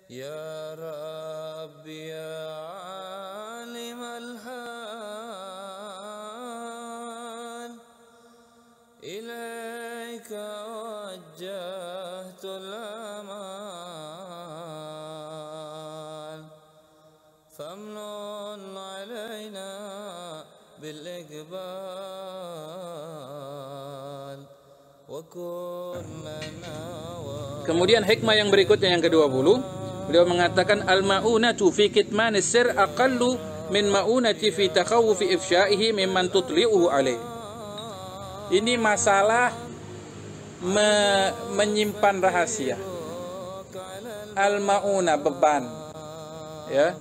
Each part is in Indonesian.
يا رب يا عالم الحال إليك وجهت الأمال فامنن علينا بالإقبال وكن لنا. Kemudian hikmah yang berikutnya yang ke-20, beliau mengatakan al-ma'unatu fi kitmanis sir aqallu min ma'unati fi takhawufi ifsya'ihi mimman tutli'uhu alaih. Ini masalah menyimpan rahasia. Al-ma'una beban, ya,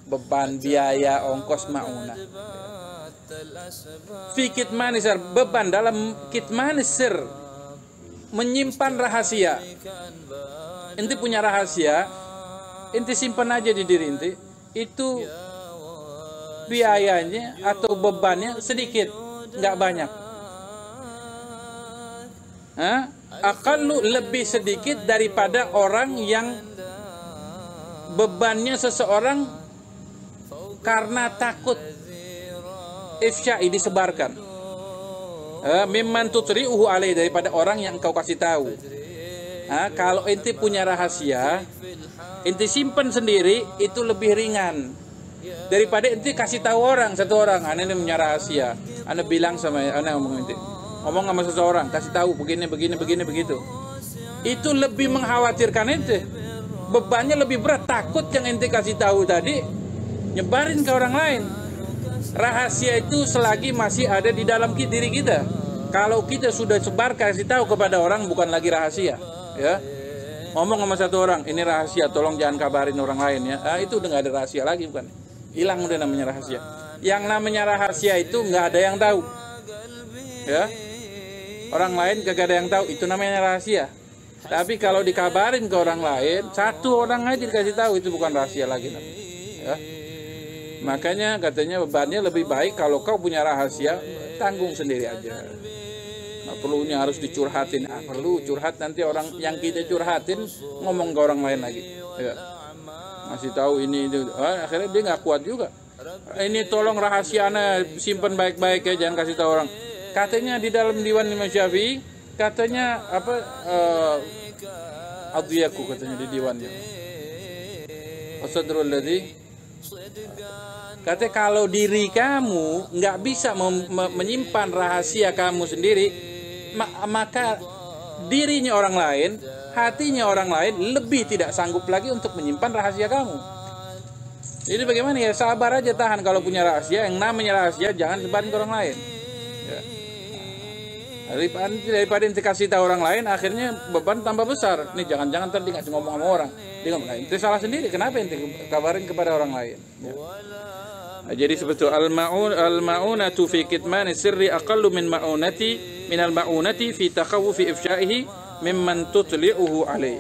beban biaya ongkos ma'una. Fi kitmanis sir, beban dalam kitmanis sir, menyimpan rahasia. Inti punya rahasia, inti simpan aja di diri inti. Itu biayanya atau bebannya sedikit, nggak banyak. Aqallu lebih sedikit daripada orang yang bebannya seseorang karena takut ifsya'i disebarkan. Mimman tutri'uhu alaih, daripada orang yang engkau kasih tahu. Kalau ente punya rahasia, ente simpen sendiri, itu lebih ringan daripada ente kasih tahu orang, satu orang, ane ini punya rahasia, ane bilang sama ane, ngomong sama seseorang, kasih tahu begini begitu. Itu lebih mengkhawatirkan ente, bebannya lebih berat, takut yang ente kasih tahu tadi nyebarin ke orang lain. Rahasia itu selagi masih ada di dalam diri kita. Kalau kita sudah sebar kasih tahu kepada orang, bukan lagi rahasia, ya. Ngomong sama satu orang, ini rahasia, tolong jangan kabarin orang lain, ya. Itu udah nggak ada rahasia lagi, bukan? Hilang udah namanya rahasia. Yang namanya rahasia itu nggak ada yang tahu, ya. Orang lain kagak ada yang tahu, itu namanya rahasia. Tapi kalau dikabarin ke orang lain, satu orang aja dikasih tahu, itu bukan rahasia lagi, ya. Makanya katanya bebannya lebih baik kalau kau punya rahasia, tanggung sendiri aja. Nggak perlunya harus dicurhatin. Perlu curhat, nanti orang yang kita curhatin ngomong ke orang lain lagi, ya. Masih tahu ini itu. Akhirnya dia nggak kuat juga. Ini tolong rahasianya simpan baik-baik ya, jangan kasih tahu orang. Katanya di dalam diwan Imam Syafi'i, katanya apa? Adhiyaku katanya di diwannya. Wasadrul ladzi. Katanya kalau diri kamu nggak bisa menyimpan rahasia kamu sendiri, maka dirinya orang lain, hatinya orang lain lebih tidak sanggup lagi untuk menyimpan rahasia kamu. Jadi bagaimana ya, sabar aja, tahan kalau punya rahasia. Yang namanya rahasia jangan sebarin ke orang lain, ya. Daripada ente kasih tahu orang lain, akhirnya beban tambah besar. Nih jangan-jangan tadi nggak ngomong sama orang, dia ngomong, ente salah sendiri, kenapa ente kabarin kepada orang lain, ya. Jadi sebetulnya al-ma'unatu fi kitmani sirri aqallu min al-ma'unati fi takhawufi ifsya'ihi mimman tutli'uhu alaih.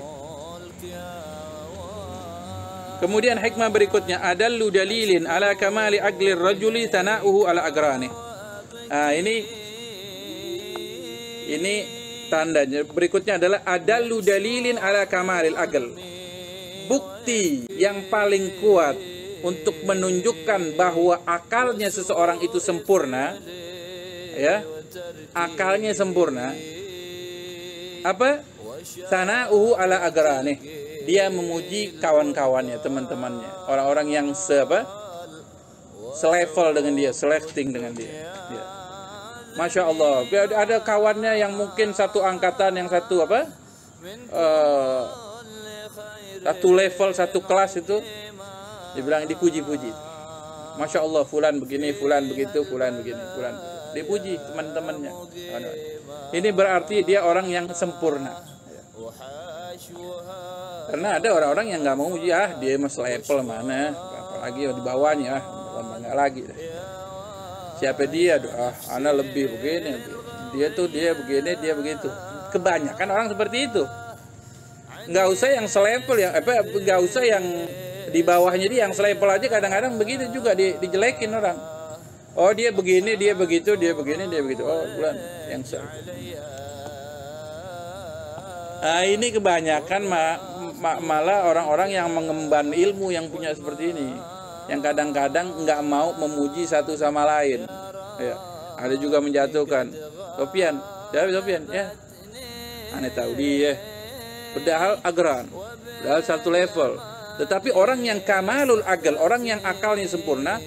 Kemudian hikmah berikutnya, adallu dalilin ala kamali aqlir rajuli sana'uhu ala agrani. Ini tandanya. Berikutnya adalah adallu dalilin ala kamalil aql. Bukti yang paling kuat untuk menunjukkan bahwa akalnya seseorang itu sempurna, ya, akalnya sempurna. Apa? Sana'uhu ala agrani. Dia memuji kawan-kawannya, teman-temannya, orang-orang yang selevel dengan dia, selecting dengan dia, ya. Masya Allah, ada kawannya yang mungkin satu angkatan, yang satu satu level, satu kelas itu, dibilang dipuji-puji. Masya Allah, fulan begini, fulan begitu, fulan begini, fulan. Dipuji teman-temannya. Ini berarti dia orang yang sempurna. Karena ada orang-orang yang nggak mau uji, dia mas level mana, apalagi di bawahnya, nggak lagi. Siapa dia? Ana lebih begini. Dia begini, dia begitu. Kebanyakan orang seperti itu. Nggak usah yang selevel, nggak usah yang di bawahnya dia, yang selevel aja kadang-kadang begitu juga dijelekin orang. Oh dia begini, dia begitu, dia begini, dia begitu. Oh bulan yang Nah, ini kebanyakan malah orang-orang yang mengemban ilmu yang punya seperti ini, yang kadang-kadang nggak mau memuji satu sama lain. Ya, ada juga menjatuhkan. Sofian, ya, aneh tahu dia. Padahal agran, padahal satu level. Tetapi orang yang kamalul akal, orang yang akalnya sempurna,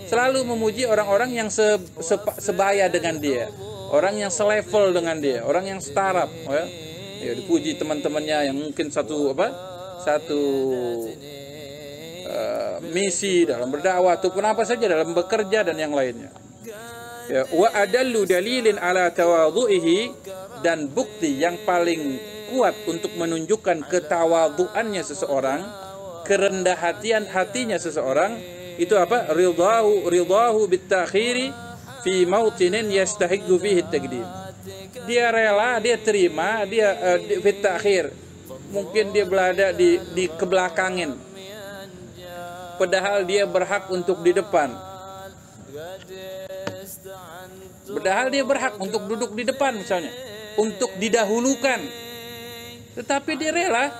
selalu memuji orang-orang yang sebaya dengan dia, orang yang selevel dengan dia, orang yang setara. Ya, dipuji teman-temannya yang mungkin satu misi dalam berdakwah ataupun apa saja dalam bekerja dan yang lainnya. Ya, wa adallu dalilin ala tawadhu'ihi, dan bukti yang paling kuat untuk menunjukkan ketawadhuannya seseorang, kerendah hatinya seseorang, itu apa? Ridahu bitakhiri fi mautinin yastahiqu fihi at-taqdim. Dia rela, dia terima, dia fitakhir. Mungkin dia berada di kebelakangin, padahal dia berhak untuk di depan. Padahal dia berhak untuk duduk di depan misalnya, untuk didahulukan. Tetapi dia rela,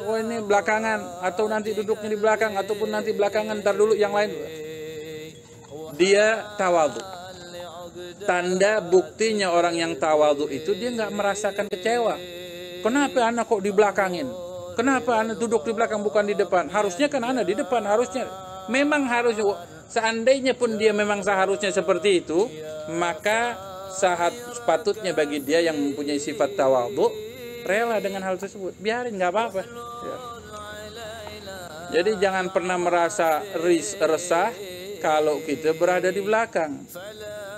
oh ini belakangan, atau nanti duduknya di belakang, ataupun nanti belakangan, ntar dulu yang lain. Dia tawadhu. Tanda buktinya orang yang tawadhu itu dia nggak merasakan kecewa. Kenapa anak kok di belakangin? Kenapa anak duduk di belakang bukan di depan? Harusnya kan anak di depan, harusnya. Memang harusnya. Seandainya pun dia memang seharusnya seperti itu, maka sepatutnya bagi dia yang mempunyai sifat tawadhu rela dengan hal tersebut. Biarin, nggak apa-apa. Ya. Jadi jangan pernah merasa resah kalau kita berada di belakang.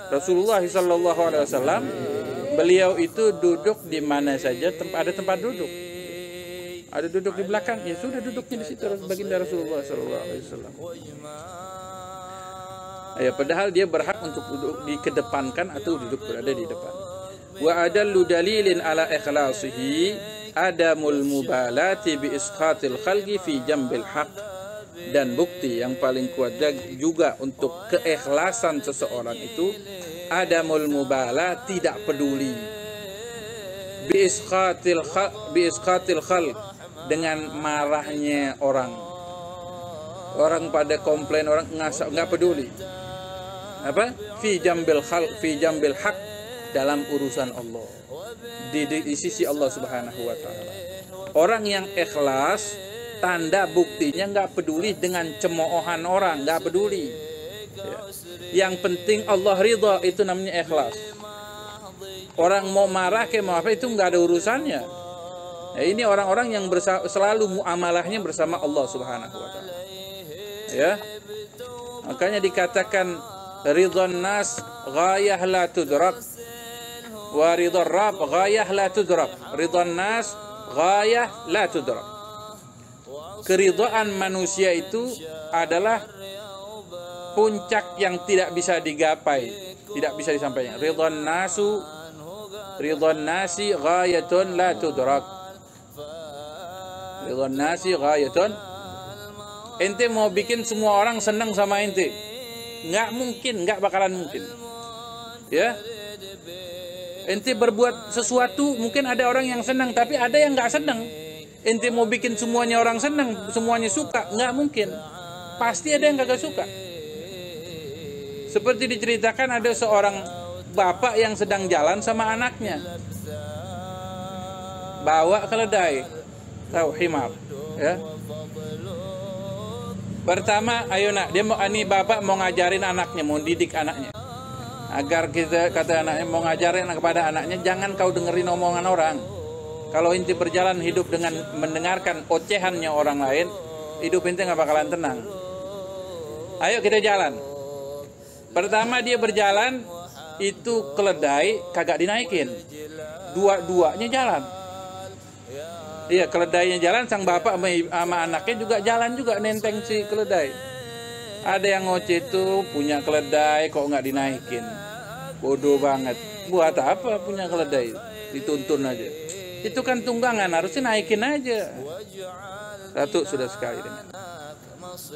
Rasulullah SAW, beliau itu duduk di mana saja, ada tempat duduk. Ada duduk di belakang, ya sudah duduknya di situ baginda Rasulullah SAW. Ya, padahal dia berhak untuk duduk dikedepankan atau duduk berada di depan. Wa adallu dalilin ala ikhlasihi adamul mubalati bi isqatil khalqi fi jambil haq. Dan bukti yang paling kuat juga untuk keikhlasan seseorang itu adamul mubala, tidak peduli, bi isqatil khalq, dengan marahnya orang pada komplain, orang nggak peduli. Apa? Fi jambil haq, dalam urusan Allah, di sisi Allah Subhanahu wa taala. Orang yang ikhlas, tanda buktinya nggak peduli dengan cemoohan orang, nggak peduli. Ya. Yang penting Allah ridha, itu namanya ikhlas. Orang mau marah ke mau apa itu nggak ada urusannya. Nah, ini orang-orang yang selalu muamalahnya bersama Allah Subhanahu wa taala. Ya. Makanya dikatakan ridwan nas ghayah la tudrak wa ridwan rabb ghayah la tudrak. Ridwan nas ghayah la tudrak. Keridhaan manusia itu adalah puncak yang tidak bisa digapai, tidak bisa disampaikan. Ridwan nasi ghayatun la tudrak. Ridwan nasi ghayatun. Ente mau bikin semua orang senang sama ente, nggak mungkin, nggak bakalan mungkin. Ya, ente berbuat sesuatu, mungkin ada orang yang senang, tapi ada yang nggak senang. Ente mau bikin semuanya orang senang, semuanya suka, nggak mungkin. Pasti ada yang kagak suka. Seperti diceritakan ada seorang bapak yang sedang jalan sama anaknya, bawa keledai, tahu himar, ya. Pertama, ayo nak, dia mau, ini bapak mau ngajarin anaknya, mau didik anaknya, agar kita, kata anaknya, mau ngajarin kepada anaknya, jangan kau dengerin omongan orang. Kalau inti berjalan hidup dengan mendengarkan ocehannya orang lain, hidup inti nggak bakalan tenang. Ayo kita jalan. Pertama dia berjalan, itu keledai kagak dinaikin, dua-duanya jalan. Iya, keledainya jalan, sang bapak sama anaknya juga jalan juga, nenteng si keledai. Ada yang ngoceh itu punya keledai kok nggak dinaikin, bodoh banget. Buat apa punya keledai, dituntun aja. Itu kan tunggangan, harusnya naikin aja. Satu sudah sekali dengan.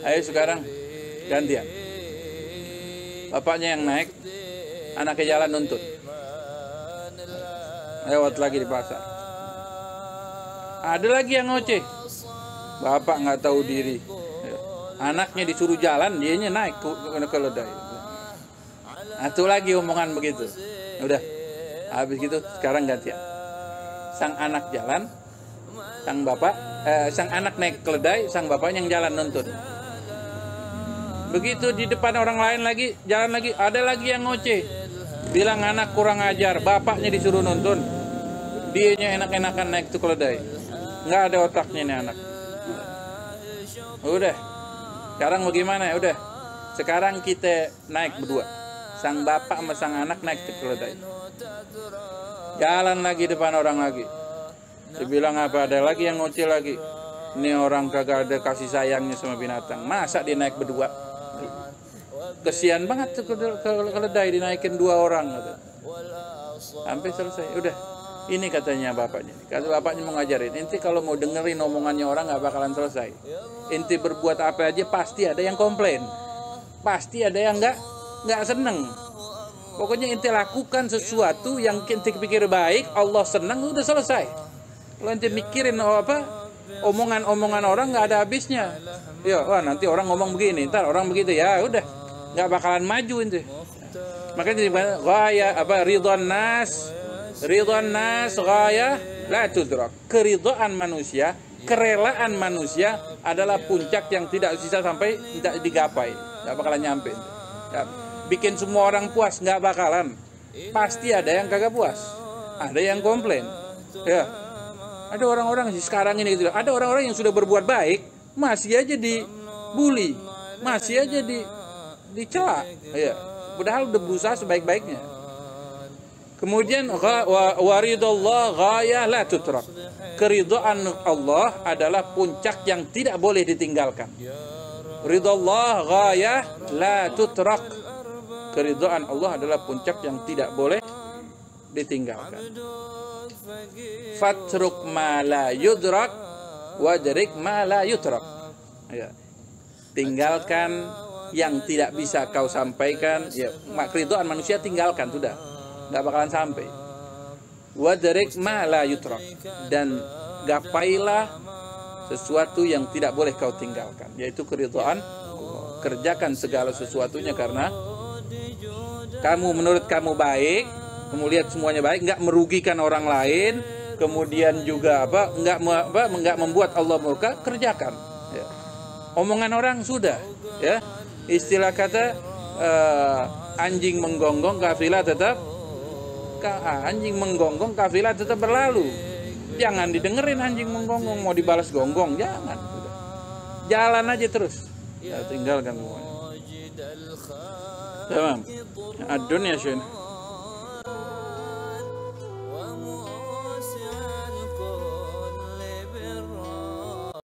Ayo sekarang gantian. Bapaknya yang naik, anaknya jalan nuntun. Lewat lagi di pasar. Ada lagi yang ngoceh. Bapak nggak tahu diri. Ya. Anaknya disuruh jalan, dianya naik ke keledai. Itu lagi omongan begitu. Udah. Habis gitu sekarang gantian. Sang anak jalan, sang anak naik keledai, sang bapaknya yang jalan nuntun. Begitu di depan orang lain lagi, jalan lagi, ada lagi yang ngoceh. Bilang anak kurang ajar, bapaknya disuruh nuntun. Dianya enak-enakan naik tuh keledai. Nggak ada otaknya nih anak. Udah. Sekarang bagaimana ya? Udah. Sekarang kita naik berdua. Sang bapak sama sang anak naik tuh keledai. Jalan lagi depan orang lagi. Dia bilang apa? Ada lagi yang ngoceh lagi. Ini orang kagak ada kasih sayangnya sama binatang. Masa dia naik berdua? Kesian banget tuh keledai dinaikin 2 orang. Sampai selesai. Udah. Ini katanya bapaknya. Kata bapaknya mau ngajarin. Inti kalau mau dengerin omongannya orang nggak bakalan selesai. Inti berbuat apa aja pasti ada yang komplain. Pasti ada yang nggak seneng. Pokoknya inti lakukan sesuatu yang inti pikir baik, Allah senang, udah selesai. Kalau inti mikirin omongan-omongan orang nggak ada habisnya. Ya, wah nanti orang ngomong begini, ntar orang begitu ya, udah nggak bakalan maju inti. Makanya ridwan nas ghaya la tudrak. Keridhaan manusia, kerelaan manusia adalah puncak yang tidak bisa sampai tidak digapai, nggak bakalan nyampe. Ya, bikin semua orang puas nggak bakalan. Pasti ada yang kagak puas, ada yang komplain. Ya, ada orang-orang sekarang ini gitu. Ada orang-orang yang sudah berbuat baik masih aja dibully, masih aja dicela. Ya, padahal udah berusaha sebaik-baiknya. Kemudian waridullah ghayah la tutrak. Keridhaan Allah adalah puncak yang tidak boleh ditinggalkan. Ridullah ghayah la tutrak. Keridhaan Allah adalah puncak yang tidak boleh ditinggalkan. Fatruk ma la yudrak wadrik ma la yutrak. Ya. Tinggalkan yang tidak bisa kau sampaikan. Ya, keridhaan manusia tinggalkan sudah. Nggak bakalan sampai. Wadrik ma la yutrak. Dan gapailah sesuatu yang tidak boleh kau tinggalkan, yaitu keridhaan Allah. Kerjakan segala sesuatunya karena kamu menurut kamu baik, kamu lihat semuanya baik, nggak merugikan orang lain, kemudian juga nggak membuat Allah murka, kerjakan. Ya. Omongan orang sudah, ya. Istilah kata anjing menggonggong kafilah tetap berlalu. Jangan didengerin anjing menggonggong, mau dibalas gonggong, jangan. Sudah. Jalan aja terus. Ya, tinggalkan semuanya. Tamam. Ad-dunya syun.